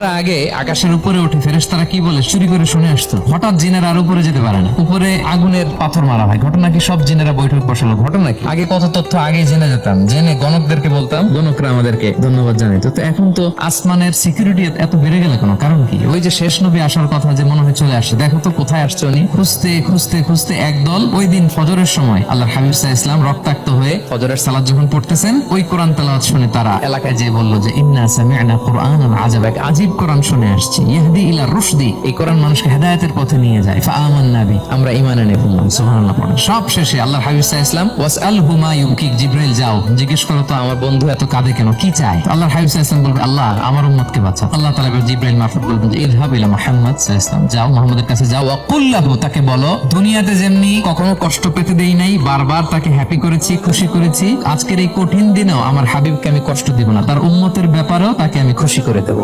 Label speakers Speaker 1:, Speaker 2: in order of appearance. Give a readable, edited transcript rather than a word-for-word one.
Speaker 1: আগে আকাশের উপরে উঠে ফেরেশতারা কি বলে চুরি করে শুনে আসতো। হঠাৎ জিনেরা আর উপরে যেতে পারে না, উপরে আগুনের পাথর মারা হয়। ঘটনা কি সব জিনেরা বৈঠক বসালো? ঘটনা কি? আগে কত তথ্য আগে জেনে যেতাম, জেনে গণকদেরকে বলতাম, গণকরা আমাদেরকে ধন্যবাদ জানাইতো। তো এখন তো আসমানের সিকিউরিটি এত বেড়ে গেল কেন? কারণ কি? ওই যে শেষ নবী আসার কথা যে মনে হয় চলে আসছে, দেখো তো কোথায় আসছে উনি। খুঁজতে খুঁজতে খুঁজতে একদল ওই দিন ফজরের সময় আল্লাহর হাবিব সাল্লাল্লাহু আলাইহি ওয়াসাল্লাম রক্তাক্ত হয়ে ফজরের সালাত যখন পড়তেছেন, ওই কোরআন তেলাওয়াত শুনে তারা এলাকায় যেয়ে বলল যে ইন্না সামি'না কুরআনান আজাবা, এক আজীব কোরআন শুনে আসছি, ইহদি ইলা রুশদি, এই কোরআন মানুষকে হেদায়েতের পথে নিয়ে যায়। ফাআমান্না বি, আমরা ঈমান এনে ফেললাম। সুবহানাল্লাহ। সব শেষে আল্লাহর হাবিব সাল্লাল্লাহু আলাইহি ওয়াসাল্লাম ওয়াসআলহু মা ইউকিক, জিবরাইল যাও জিজ্ঞেস করো তো আমার বন্ধু এত কাঁদে কেন, কি চায়? আল্লাহর হাবিব সাল্লাল্লাহু আলাইহি ওয়াসাল্লাম বলবে আল্লাহ আমার উম্মতকে বাঁচাও। আল্লাহ তাআলা জিবরাইল মারফত বলবেন যে ইযহাব ইলা মুহাম্মদ সাল্লাল্লাহু আলাইহি ওয়াসাল্লাম, যাও মুহাম্মদের কাছে যাও, ওয়া কুল লাহু, তাকে বলো দুনিয়াতে যেমনি কখনো কষ্ট পেতে দেই নাই, বারবার তাকে হ্যাপি করেছি, খুশি করেছি, আজকের এই কঠিন দিনেও আমার হাবিবকে আমি কষ্ট দিব না, তার উম্মতের ব্যাপারেও তাকে আমি খুশি করে দেব।